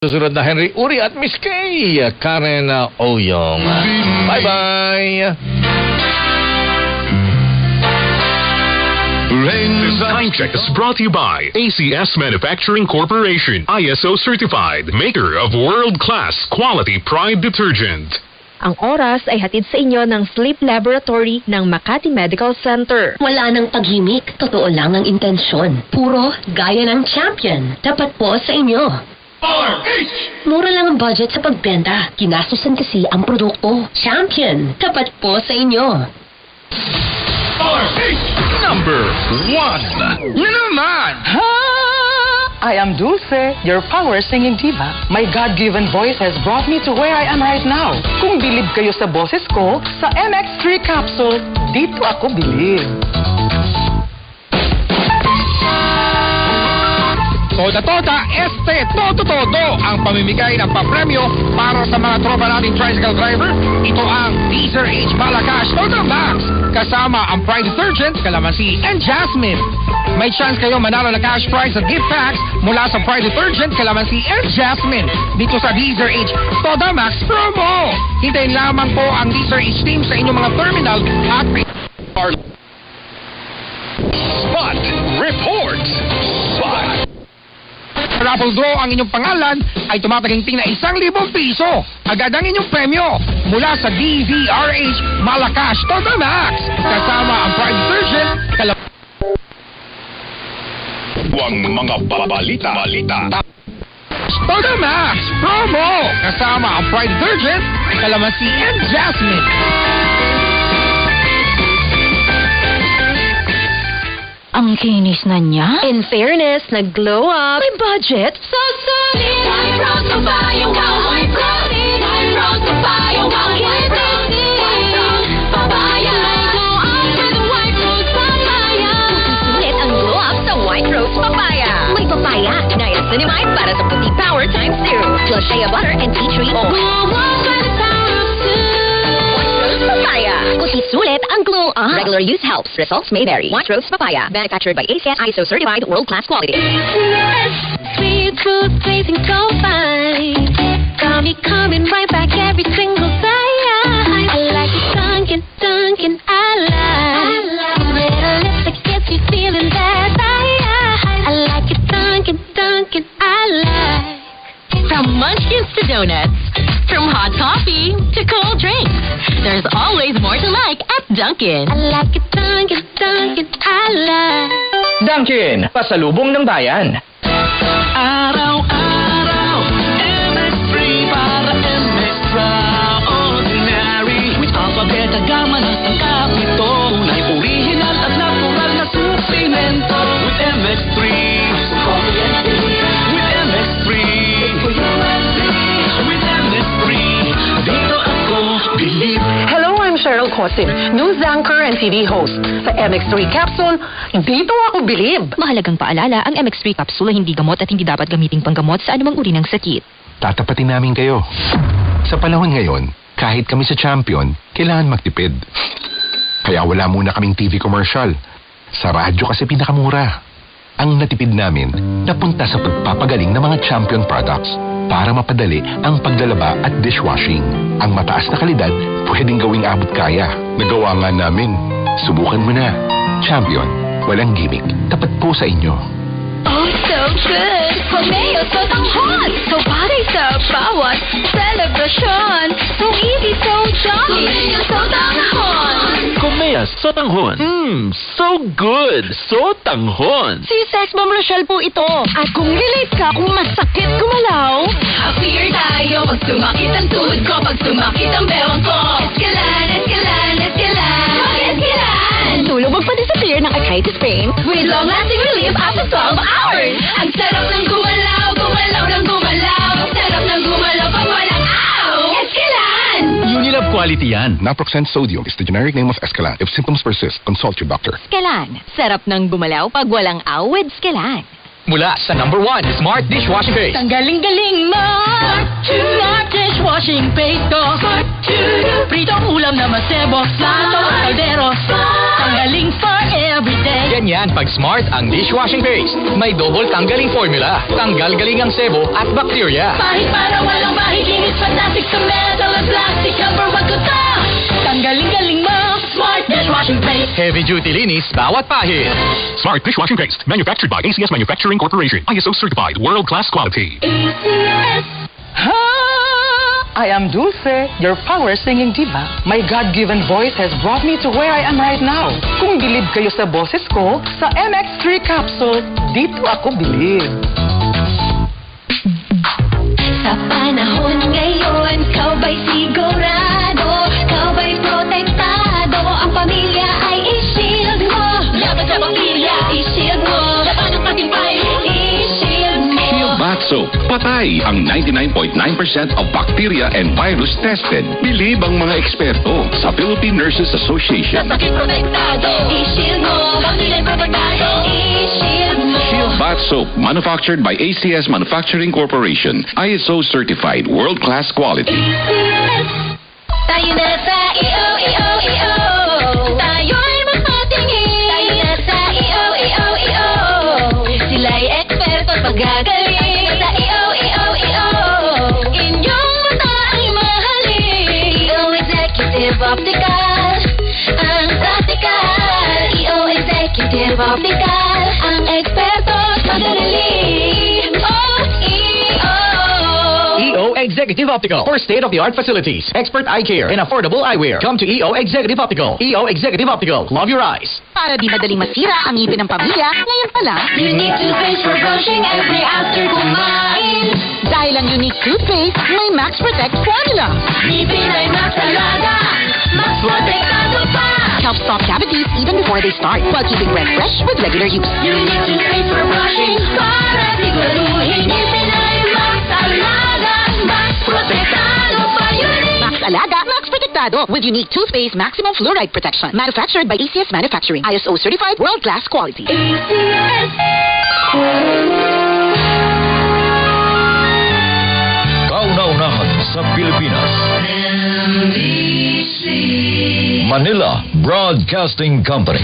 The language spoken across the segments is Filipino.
Susunod na Henry Uri at Miss Kay, Karen Oyong. Bye-bye! This time check is brought to you by ACS Manufacturing Corporation, ISO certified, maker of world-class quality Pride detergent. Ang oras ay hatid sa inyo ng Sleep Laboratory ng Makati Medical Center. Wala nang paghimik, totoo lang ang intensyon. Puro gaya ng champion. Dapat po sa inyo. Mura lang ang budget sa pagbenta. Ginastusan kasi ang produkto. Champion. Dapat po sa inyo. Number 1. Yun naman! I am Dulce, your power singing diva. My God-given voice has brought me to where I am right now. Kung bilib kayo sa boses ko, sa MX3 capsule, dito ako bilib. Toda, todo ang pamimigay ng papremyo para sa mga tropa nating tricycle driver. Ito ang Deezer H Malacash Toda Max. Kasama ang Pride Detergent, Calamansi, and Jasmine. May chance kayo manalo na cash prize at gift packs mula sa Pride Detergent, Calamansi, and Jasmine. Dito sa Deezer H Toda Max promo. Hintayin lamang po ang Deezer H team sa inyong mga terminal at Spot Report. Spot. Raffle draw ang inyong pangalan ay tumataginting na 1,000 piso. Agad ang inyong premyo mula sa DZRH Malacash Toda Max. Kasama ang Pride Detergent, Huwag mga balita. Toda Max promo. Kasama ang Pride Detergent, Calamansi, and Jasmine. Ang kinis na niya. In fairness, nag-glow up. May budget. So solid. White rose papayong white rose. White rose papayong white rose. White rose papaya. Glow up with white rose papaya. Sulit ang glow up sa white rose papaya. May papaya, niacinamide para sa puti power times 2. Plus shea butter and tea tree oil. Glow up with the power of 2. White rose papaya. Puti sulit ang glow up. Regular use helps. Results may vary. White rose papaya. Manufactured by ACS ISO certified world-class quality. Sweet food tasting so fine. Got me coming right back every single day. I like it Dunkin', I like. Red lipstick gets you feeling that I like it Dunkin', I like. From munchkins to donuts, from hot coffee to cold drinks, there's always more to like at Dunkin'. I like it Dunkin', I like. Dunkin', pasalubong ng bayan. Araw-araw, MX3 para extraordinary. With alphabet gama ng sangkap nito, tunay original at natural na suplemento. With MX3, with MX3, with MX3, dito ako bilib. Hello, I'm Cheryl Cosin, news anchor and TV host. Sa MX3 capsule, dito ako bilib. Mahalagang paalala, ang MX3 capsule ay hindi gamot at hindi dapat gamiting panggamot sa anumang uri ng sakit. Tatapatin namin kayo. Sa panahon ngayon, kahit kami sa champion, kailangan magtipid. Kaya wala muna kaming TV commercial. Sa radyo kasi pinakamura. Ang natipid namin, napunta sa pagpapagaling ng mga champion products para mapadali ang paglalaba at dishwashing. Ang mataas na kalidad, pwedeng gawing abot kaya. Nagawa nga namin. Subukan mo na. Champion, walang gimmick. Tapat po sa inyo. Oh, so good! Pameo so tanghon! So party sa bawat celebration! So easy, so jolly! Pameo so tanghon! Kumeas, so tanghon. So good, so tanghon. Si Sex Bomb Rochelle po ito. At kung relate ka kung masakit gumalaw, Happier tayo pag sumakit ang tuhod ko, pag sumakit ang bewang ko. Eskalan. tulog magpa-disappear ng arthritis pain. With long-lasting relief after 12 hours. Ang sarap ng gumalaw ng gumalaw. Sarap ng gumalaw pag walang aw. Eskalan! Unilab quality yan. Naproxen sodium is the generic name of Escalan. If symptoms persist, consult your doctor. Skelan. Sarap ng gumalaw pag walang aw with Skelan. Mula sa number 1 Smart Dishwashing Paste. Ang galing-galing mo! Smart dishwashing paste ko. Pritong ulam na masebo. Plato, kaldero. Ang galing for everyday. Ganyan pag Smart ang dishwashing paste. May double tanggaling formula. Tanggal galing ang sebo at bacteria. Bahid para walang bahid, linis fantastic sa metal at plastic, cover wag ko to. Tanggaling-galing mo, Smart dishwashing paste. Heavy duty linis bawat pahid. Smart dishwashing paste, manufactured by ACS Manufacturing Corporation. ISO certified, world-class quality. ACS. I am Dulce, your power singing diva. My God-given voice has brought me to where I am right now. Kung bilib kayo sa boses ko, sa MX3 capsule, dito ako bilib. Sa panahon ngayon, kau ba'y sigurado? Kau ba'y protektado? Ang pamilya ay i-shield mo. Laban sa bacteria, i-shield mo. Laban ng patimpay, i-shield mo. Shield Bath Soap. Patay ang 99.9% of bacteria and virus tested. Bilib ang mga eksperto sa Philippine Nurses Sa Association. sakit protektado, i-shield mo. Pamilya protektado, i-shield mo. Shield Bath Soap, manufactured by ACS Manufacturing Corporation. ISO certified, world-class quality. ACS. Tayo na sa EO. Tayo'y mapatingin. Tayo na sa EO. Sila'y eksperto at magagaling. Sa EO. Inyong mata ay mahalin. EO Executive Optical. Ang practical. EO Executive Optical. Ang eksperto at magaling. EO Executive Optical for state-of-the-art facilities, expert eye care, and affordable eyewear. Come to EO Executive Optical. EO Executive Optical. Love your eyes. Para di madaling masira ang ngipin ng pamilya, ngayon pa lang, Unique toothpaste for brushing every after kumain. dahil ang unique toothpaste, may Max Protect formula. Ngipin ay mas alaga, mas protektado pa. Help stop cavities even before they start, while keeping breath fresh with regular use. Unique toothpaste for brushing para siguraduhin ngipin ay mas alaga, mas protektado pa. Unique. Max Alaga, Max Protectado with unique toothpaste maximum fluoride protection. Manufactured by ACS Manufacturing. ISO certified world-class quality. ACS. Kauna-unahan sa Pilipinas. Manila Broadcasting Company.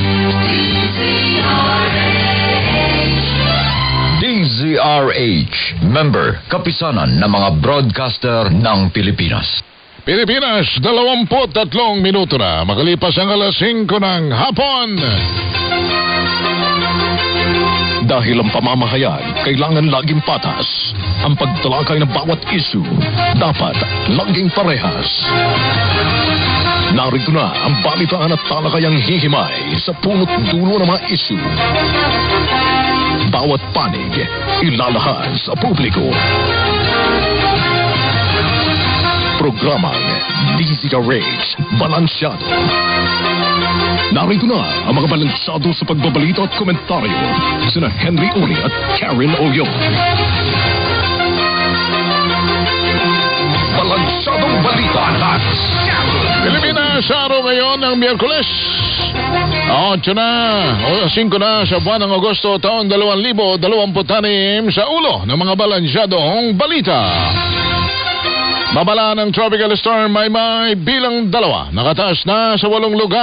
DZRH. Member, kapisanan ng mga broadcaster ng Pilipinas. Pilipinas, 23 minuto na. Makalipas ang alas 5 ng hapon. Dahil ang pamamahayan, kailangan laging patas. Ang pagtalakay ng bawat issue, dapat laging parehas. Narito na ang balitaan at talakayang hihimay sa punot dulo ng mga issue. Bawat panig, ilalahad sa publiko. Programang DZRH Balansyado. Narito na ang mga balansyado sa pagbabalita at komentaryo sina Henry Uri at Karen Oyong. Balansyadong balita at Pilipinas, araw ngayon ng Miyerkules. 8 na o 5 na sa buwan ng Agosto taon 2026 sa ulo ng mga balansyadong balita. Babala ng Tropical Storm Maymay bilang 2. Nakataas na sa 8 lugar.